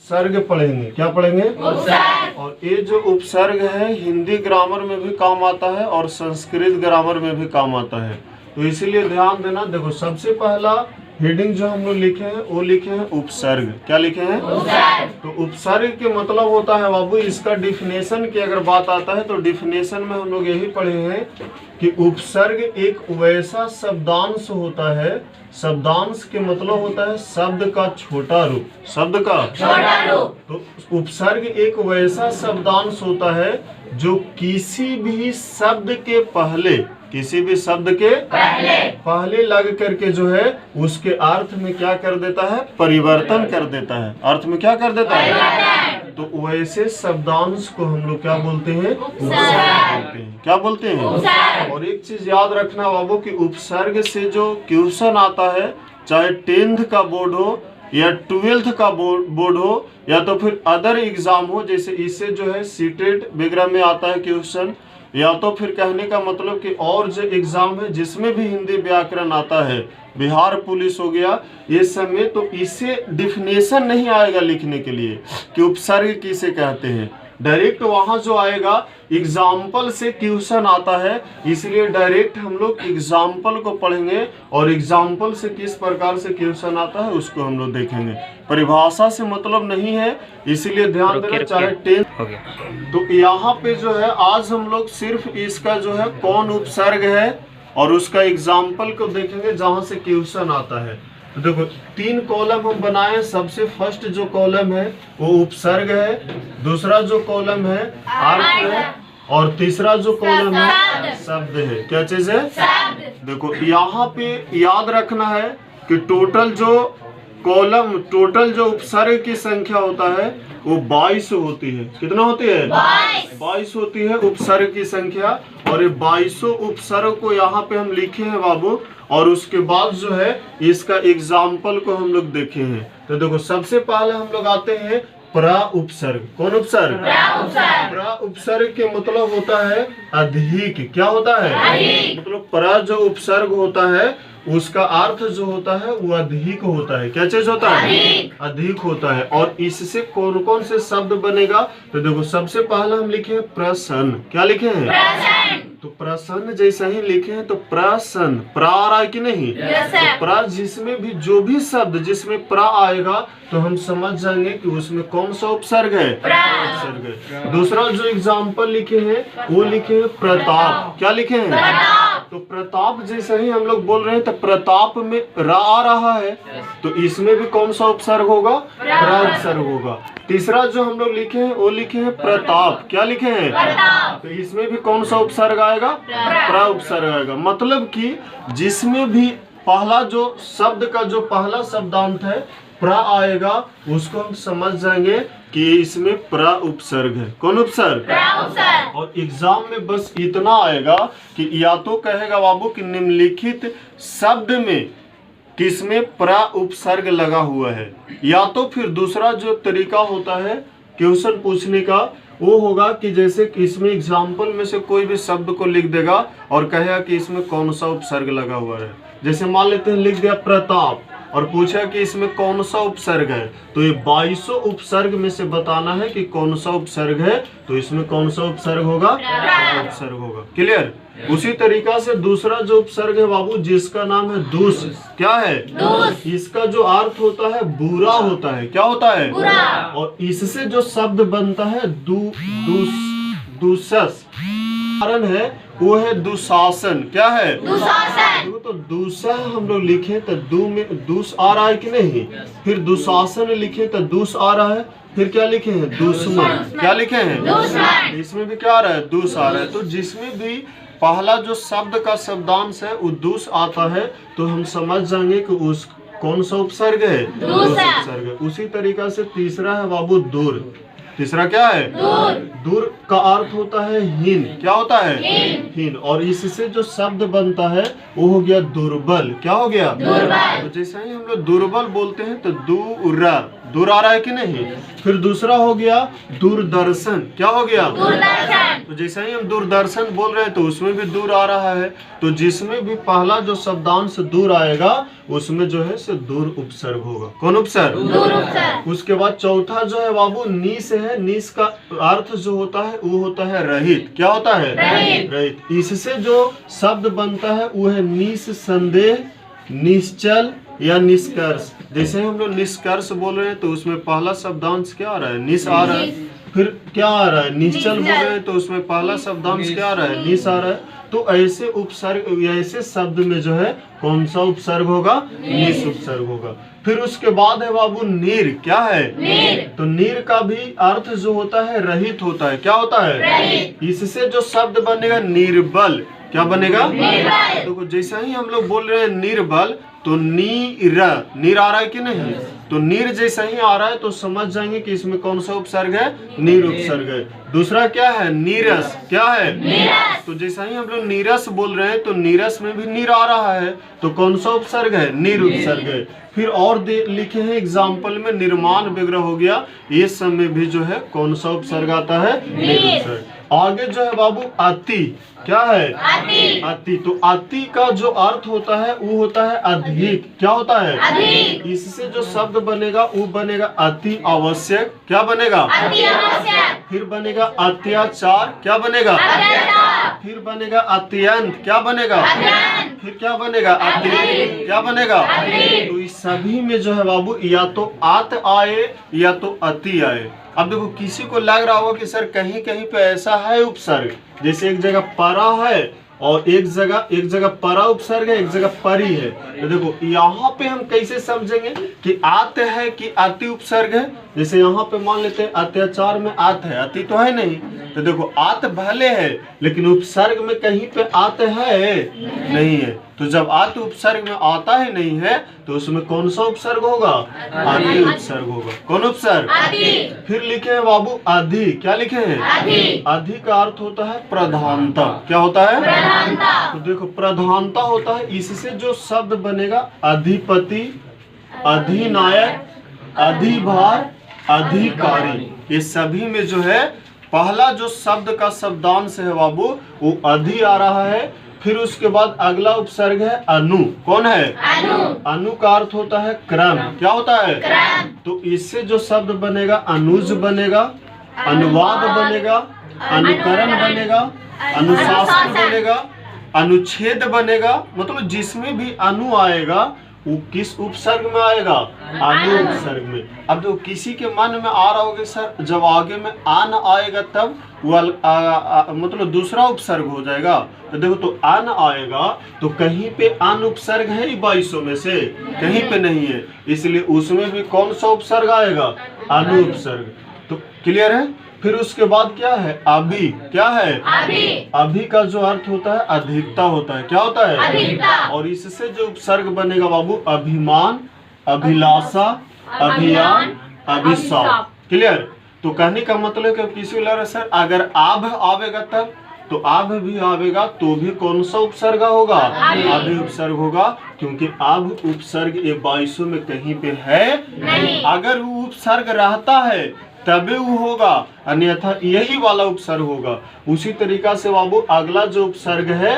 उपसर्ग पढ़ेंगे। क्या पढ़ेंगे? उपसर्ग। और ये जो उपसर्ग है हिंदी ग्रामर में भी काम आता है और संस्कृत ग्रामर में भी काम आता है, तो इसीलिए ध्यान देना। देखो सबसे पहला हेडिंग जो हम लोग लिखे हैं वो लिखे हैं उपसर्ग। क्या लिखे हैं? उपसर्ग। तो उपसर्ग के मतलब होता है बाबू, इसका डिफिनेशन की अगर बात आता है तो डिफिनेशन में हम लोग यही पढ़े हैं कि उपसर्ग एक वैसा शब्दांश होता है, शब्दांश के मतलब होता है शब्द का छोटा रूप, शब्द का छोटा रूप। तो उपसर्ग एक वैसा शब्दांश होता है जो किसी भी शब्द के पहले, किसी भी शब्द के पहले लग करके जो है उसके अर्थ में क्या कर देता है? परिवर्तन कर देता है। अर्थ में क्या कर देता है? तो वैसे शब्दांश को हम लोग क्या बोलते हैं? उपसर्ग बोलते हैं। क्या बोलते हैं? और एक चीज याद रखना बाबू कि उपसर्ग से जो क्वेश्चन आता है, चाहे 10th का बोर्ड हो या 12th का बोर्ड हो या तो फिर अदर एग्जाम हो, जैसे इससे जो है सीटेट वगैरह में आता है क्वेश्चन, या तो फिर कहने का मतलब कि और जो एग्जाम है जिसमें भी हिंदी व्याकरण आता है, बिहार पुलिस हो गया, ये सब में, तो इससे डिफिनेशन नहीं आएगा लिखने के लिए कि उपसर्ग किसे कहते हैं। डायरेक्ट वहां जो आएगा एग्जाम्पल से क्वेश्चन आता है, इसलिए डायरेक्ट हम लोग एग्जाम्पल को पढ़ेंगे और एग्जाम्पल से किस प्रकार से क्वेश्चन आता है उसको हम लोग देखेंगे। परिभाषा से मतलब नहीं है, इसीलिए ध्यान देना। चाहे 10 तो यहाँ पे जो है आज हम लोग सिर्फ इसका जो है कौन उपसर्ग है और उसका एग्जाम्पल को देखेंगे जहां से क्वेश्चन आता है। तो देखो 3 कॉलम हम बनाए। सबसे फर्स्ट जो कॉलम है वो उपसर्ग है, दूसरा जो कॉलम है अर्थ है, और तीसरा जो कॉलम है शब्द है। क्या चीज है? देखो यहाँ पे याद रखना है कि टोटल जो कॉलम, टोटल जो उपसर्ग की संख्या होता है वो 22 होती है। कितना होती है? 22 होती है उपसर्ग की संख्या। और ये 22 उपसर्ग को यहाँ पे हम लिखे हैं बाबू, और उसके बाद जो है इसका एग्जाम्पल को हम लोग देखे हैं। तो देखो सबसे पहले हम लोग आते हैं प्रा उपसर्ग। कौन उपसर्ग? प्रा उपसर्ग के मतलब होता है अधिक। क्या होता है? मतलब प्रा जो उपसर्ग होता है उसका अर्थ जो होता है वो अधिक होता है। क्या चीज होता है? अधिक होता है। और इससे कौन कौन से शब्द बनेगा? तो देखो सबसे पहला हम लिखे हैं प्रसन्न। क्या लिखे हैं? तो प्रसन्न जैसा ही लिखे हैं तो प्रसन्न, प्रा आ रहा है कि नहीं? तो प्रा जिसमें भी जो भी शब्द जिसमें प्रा आएगा तो हम समझ जाएंगे कि उसमें कौन सा उपसर्ग है? उपसर्ग है। दूसरा जो एग्जाम्पल लिखे हैं वो लिखे हैं प्रताप। क्या लिखे हैं? तो प्रताप जैसे ही हम लोग बोल रहे हैं तो प्रताप में रा आ रहा है, तो इसमें भी कौन सा उपसर्ग होगा? प्रा उपसर्ग होगा। तीसरा जो हम लोग लिखे हैं वो लिखे हैं प्रताप। क्या लिखे हैं? तो इसमें भी कौन सा उपसर्ग आएगा? प्रा उपसर्ग आएगा। मतलब कि जिसमें भी पहला जो शब्द का जो पहला शब्दांत है प्रा आएगा उसको हम समझ जाएंगे कि इसमें प्रा उपसर्ग है। कौन उपसर्ग? और एग्जाम में बस इतना आएगा कि या तो कहेगा बाबू कि निम्नलिखित शब्द में किसमें प्रा उपसर्ग लगा हुआ है, या तो फिर दूसरा जो तरीका होता है क्वेश्चन पूछने का वो होगा कि जैसे कि इसमें एग्जाम्पल में से कोई भी शब्द को लिख देगा और कहेगा कि इसमें कौन सा उपसर्ग लगा हुआ है। जैसे मान लेते हैं लिख दिया प्रताप और पूछा कि इसमें कौन सा उपसर्ग है, तो ये 22 उपसर्ग में से बताना है कि कौन सा उपसर्ग है, तो इसमें कौन सा उपसर्ग होगा? उपसर्ग होगा। क्लियर? उसी तरीका से दूसरा जो उपसर्ग है बाबू जिसका नाम है दूस। क्या है? दूस। इसका जो अर्थ होता है बुरा होता है। क्या होता है? बुरा। और इससे जो शब्द बनता है दूसस कारण है वो है दुशासन। क्या है? दुशासन। तो दूसरा हम लोग लिखे तो दू में दूस आ रहा है कि नहीं, फिर दुशासन लिखे तो दूस आ रहा है, फिर क्या लिखे हैं? दुश्मन। क्या लिखे हैं? दुश्मन। इसमें भी क्या आ रहा है? दूस आ रहा है। तो जिसमें भी पहला जो शब्द का शब्दांश है वो दूस आता है तो हम समझ जाएंगे कि उस कौन सा उपसर्ग है? दूस उपसर्ग है। उसी तरीका से तीसरा है बाबू दूर। तीसरा क्या है? दूर का अर्थ होता है हीन। क्या होता है? हीन। और इससे जो शब्द बनता है वो हो गया दुर्बल। क्या हो गया? दुर्बल। तो जैसे ही हम लोग दुर्बल बोलते हैं तो दूर आ रहा है कि नहीं। फिर दूसरा हो गया दूरदर्शन, क्या हो गया, दूरदर्शन। तो जैसे ही हम दूरदर्शन बोल रहे हैं तो उसमें भी दूर आ रहा है, तो जिसमें भी पहला जो शब्दांश दूर आएगा उसमें जो है से दूर उपसर्ग होगा। कौन उपसर्ग, दूर उपसर्ग। उसके बाद चौथा जो है बाबू निस है, निस का अर्थ जो होता है वो होता है रहित, क्या होता है, रहित। रहित। इससे जो शब्द बनता है वो है निस्संदेह, निश्चल या निष्कर्ष। जैसे हम लोग निष्कर्ष बोल रहे हैं तो उसमें पहला शब्दांश क्या आ रहा है, निस आ रहा है। फिर क्या आ रहा है, निश्चल बोल रहे हैं तो उसमें पहला शब्दांश क्या आ रहा है, निस आ रहा है। तो ऐसे उपसर्ग, ऐसे शब्द में जो है कौन सा उपसर्ग होगा, निस उपसर्ग होगा। फिर उसके बाद है बाबू नीर, क्या है, नीर। तो नीर का भी अर्थ जो होता है रहित होता है, क्या होता है, रहित। इससे जो शब्द बनेगा निर्बल, क्या बनेगा, निर्बल। देखो जैसा ही हम लोग बोल रहे हैं निर्बल तो नीर, नीर आ रहा है कि नहीं, तो नीर जैसा ही आ रहा है तो समझ जाएंगे कि इसमें कौन सा उपसर्ग है, नीर उपसर्ग है। दूसरा क्या है, नीरस, क्या है, नीरस। तो जैसा ही हम लोग नीरस बोल रहे हैं तो नीरस में भी नीर आ रहा है, तो कौन सा उपसर्ग है, नीर उपसर्ग है। फिर और लिखे हैं एग्जाम्पल में निर्माण विग्रह हो गया, ये सब में भी जो है कौन सा उपसर्ग आता है, नीर उपसर्ग। आगे जो है बाबू अति, क्या है, अति। अति, तो अति का जो अर्थ होता है वो होता है अधिक, क्या होता है, अधिक। इससे जो शब्द बनेगा वो बनेगा अति आवश्यक, क्या बनेगा, अति आवश्यक। फिर बनेगा अत्याचार, क्या बनेगा, अत्याचार। फिर बनेगा अत्यंत, क्या बनेगा, अत्यंत। फिर क्या बनेगा, अतिरिक्त, क्या बनेगा, अतिरिक्त। तो इस सभी में जो है बाबू या तो आत आए या तो अति आए। अब देखो किसी को लग रहा होगा कि सर कहीं कहीं पे ऐसा है उपसर्ग, जैसे एक जगह परा है और एक जगह परा उपसर्ग है, एक जगह परी है। तो देखो यहाँ पे हम कैसे समझेंगे कि आत है कि अति उपसर्ग है। जैसे यहाँ पे मान लेते हैं अत्याचार में आत है, अति तो है नहीं, तो देखो आत भले है लेकिन उपसर्ग में कहीं पे आत है नहीं है। तो जब आत उपसर्ग में आता ही नहीं है तो उसमें कौन सा उपसर्ग होगा, अति उपसर्ग होगा। कौन उपसर्ग, अति। फिर लिखे हैं बाबू अधि, क्या लिखे हैं, अधि। अधि का अर्थ होता है प्रधानता, क्या होता है, प्रधानता। तो देखो प्रधानता होता है, इससे जो शब्द बनेगा अधिपति, अधिनायक, अधिभार, अधिकारी, ये सभी में जो है पहला जो शब्द का शब्दांश है बाबू वो अधि आ रहा है। फिर उसके बाद अगला उपसर्ग है अनु, कौन है, अनु। अनु का अर्थ होता है क्रम, क्या होता है, क्रम। तो इससे जो शब्द बनेगा अनुज बनेगा, अनुवाद बनेगा, अनुकरण बनेगा, अनुशासन बनेगा, अनुच्छेद बनेगा। मतलब जिसमें भी अनु आएगा वो किस उपसर्ग में आएगा, अनु उपसर्ग में। अब जो किसी के मन में आ रहा होगा सर जब आगे में आन आएगा तब वो मतलब दूसरा उपसर्ग हो जाएगा, तो देखो तो अन आएगा तो कहीं पे अन उपसर्ग है ही 2200 में से, कहीं पे नहीं है, इसलिए उसमें भी कौन सा उपसर्ग आएगा, अनु उपसर्ग। तो क्लियर है। फिर उसके बाद क्या है अभी, क्या है अभी। अभी का जो अर्थ होता है अधिकता होता है, क्या होता है, अधिकता। और इससे जो उपसर्ग बनेगा बाबू अभिमान, अभिलाषा, अभियान, अभिशाप। क्लियर। तो कहने का मतलब है किसी लग रहा सर अगर आभ आवेगा तब, तो आभ भी आवेगा तो भी कौन सा उपसर्ग होगा, आभि उपसर्ग होगा, क्योंकि आभ उपसर्ग ये 2200 में कहीं पे है नहीं। अगर वो उपसर्ग रहता है तभी वो होगा, अन्यथा यही वाला उपसर्ग होगा। उसी तरीका से बाबू अगला जो उपसर्ग है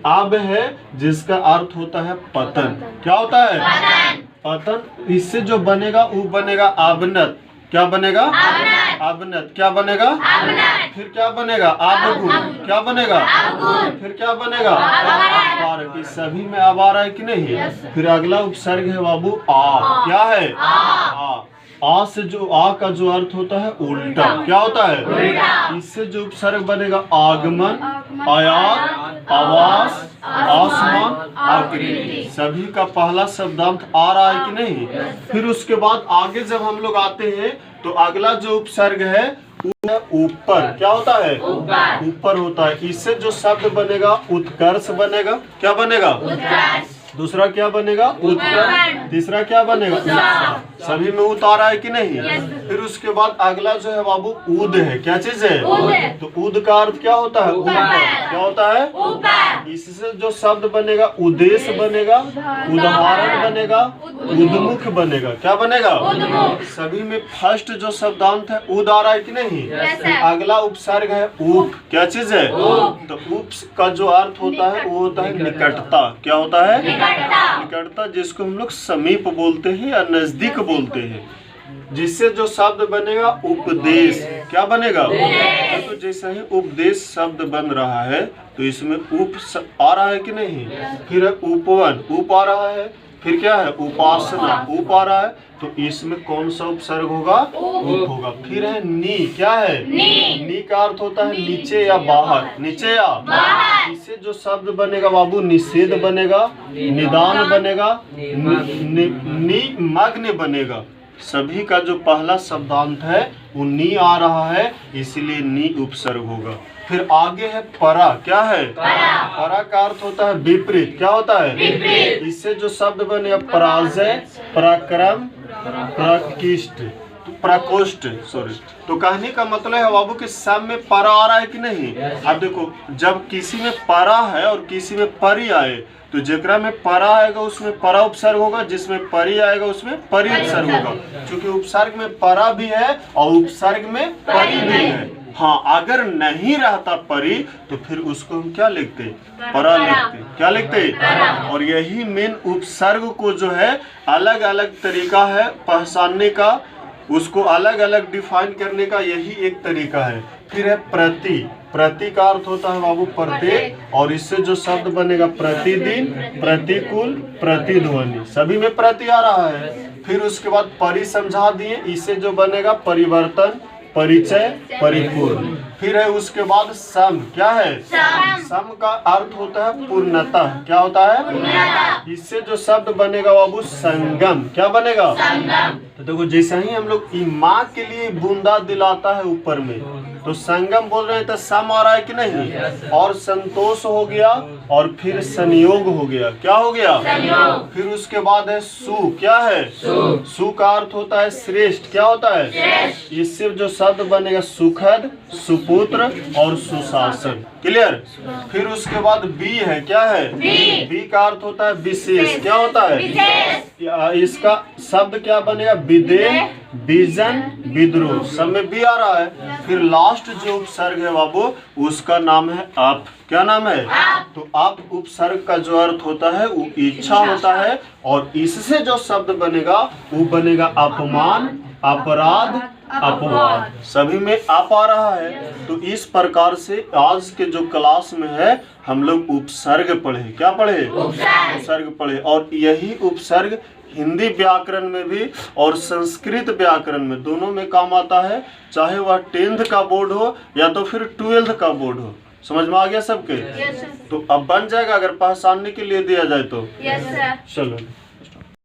आब है, जिसका अर्थ होता है पतन, क्या होता है, पतन। पतन। इससे जो बनेगा वो बनेगा आबनत, क्या बनेगा, अवनत। आबनत, क्या बनेगा, अवनत। फिर क्या बनेगा आबगुण, क्या बनेगा, अवगुण। फिर क्या बनेगा, अपारक। इस सभी में अब आ रहा है कि नहीं। फिर अगला उपसर्ग है बाबू आ, क्या है, आ से जो आ का जो अर्थ होता है उल्टा, क्या होता है, उल्टा। इससे जो उपसर्ग बनेगा आगमन, आयात, आवास, आसमान, आकृति। सभी का पहला शब्दांत आ रहा है कि नहीं। फिर उसके बाद आगे जब हम लोग आते हैं तो अगला जो उपसर्ग है वो ऊपर, क्या होता है, ऊपर होता है। इससे जो शब्द बनेगा उत्कर्ष बनेगा, क्या बनेगा, उत्कर्ष। दूसरा क्या बनेगा? उत्पन्न। तीसरा क्या बनेगा? सभी में उत आ रहा है कि नहीं? फिर उसके बाद अगला जो है बाबू उद है। क्या चीज है? तो उद का अर्थ क्या होता है? ऊपर। क्या होता है? ऊपर। इससे जो शब्द बनेगा उद्देश्य बनेगा, उदाहरण बनेगा, उद्मुख बनेगा। क्या बनेगा? सभी में फर्स्ट जो शब्दांत है उद आ रहा है कि नहीं? फिर अगला उपसर्ग है उप। क्या चीज है? तो उप का जो अर्थ होता है वो होता है निकटता। क्या होता है? निकटता, जिसको हम लोग समीप बोलते हैं या नजदीक बोलते हैं। जिससे जो शब्द बनेगा उपदेश। क्या बनेगा? तो जैसे ही उपदेश शब्द बन रहा है तो इसमें उप आ रहा है कि नहीं? फिर है उपवन, उप आ रहा है। फिर क्या है? उपासना, उप आ रहा है। तो इसमें कौन सा उपसर्ग होगा? उप होगा। फिर है नी। क्या है? नी का अर्थ होता है नीचे या बाहर। नीचे या बाहर। इससे जो शब्द बनेगा बाबू निषेध बनेगा, निदान बनेगा, निमग्न बनेगा। सभी का जो पहला शब्दांत है वो नी आ रहा है, इसलिए नी उपसर्ग होगा। फिर आगे है परा। क्या है? परा का अर्थ होता है विपरीत। क्या होता है? विपरीत। इससे जो शब्द बनेगा पराजय, पराक्रम, प्रकृष्ट, प्रकोष्ठ, सॉरी। तो कहने का मतलब है बाबू कि सब में परा आ रहा है कि नहीं? अब देखो, जब किसी में परा है और किसी में परी आए तो जेकरा में परा आएगा उसमें परा उपसर्ग होगा, जिसमें परी आएगा उसमें परी उपसर्ग होगा। क्योंकि उपसर्ग में परा भी है और उपसर्ग में परी भी है। हाँ, अगर नहीं रहता परी तो फिर उसको हम क्या लिखते? परा लिखते। क्या लिखते? और यही मेन उपसर्ग को जो है अलग अलग तरीका है पहचानने का, उसको अलग अलग डिफाइन करने का यही एक तरीका है। फिर है प्रति। प्रति का अर्थ होता है बाबू प्रत्येक, और इससे जो शब्द बनेगा प्रतिदिन, प्रतिकूल, प्रतिध्वनि। सभी में प्रति आ रहा है। फिर उसके बाद परि समझा दिए, इससे जो बनेगा परिवर्तन, परिचय, परिपूर्ण। फिर है उसके बाद सम। क्या है? सम का अर्थ होता है पूर्णतः। क्या होता है? इससे जो शब्द बनेगा बाबू संगम। क्या बनेगा? तो देखो, जैसे ही हम लोग माँ के लिए बूंदा दिलाता है ऊपर में, तो संगम बोल रहे हैं तो सम आ रहा है कि नहीं? और संतोष हो गया, और फिर संयोग हो गया। क्या हो गया? फिर उसके बाद है सु। क्या है? सु का अर्थ होता है श्रेष्ठ। क्या होता है? इससे जो शब्द बनेगा सुखद, सुपुत्र और सुशासन। क्लियर? फिर उसके बाद बी है। क्या है? बी का अर्थ होता है विशेष। क्या होता है? इसका शब्द क्या बनेगा? विदेह, विजन, विद्रोह। सब में बी आ रहा है। फिर लास्ट जो उपसर्ग है बाबू उसका नाम है अप। क्या नाम है? तो अप उपसर्ग का जो अर्थ होता है वो इच्छा होता है, और इससे जो शब्द बनेगा वो बनेगा अपमान, अपराध, अपवाद। सभी में आप आ रहा है। तो इस प्रकार से आज के जो क्लास में है हम लोग उपसर्ग पढ़े। क्या पढ़े? उपसर्ग पढ़े। और यही उपसर्ग हिंदी व्याकरण में भी और संस्कृत व्याकरण में दोनों में काम आता है, चाहे वह 10th का बोर्ड हो या तो फिर 12th का बोर्ड हो। समझ में आ गया सबके? तो अब बन जाएगा अगर पहचानने के लिए दिया जाए तो। चलो।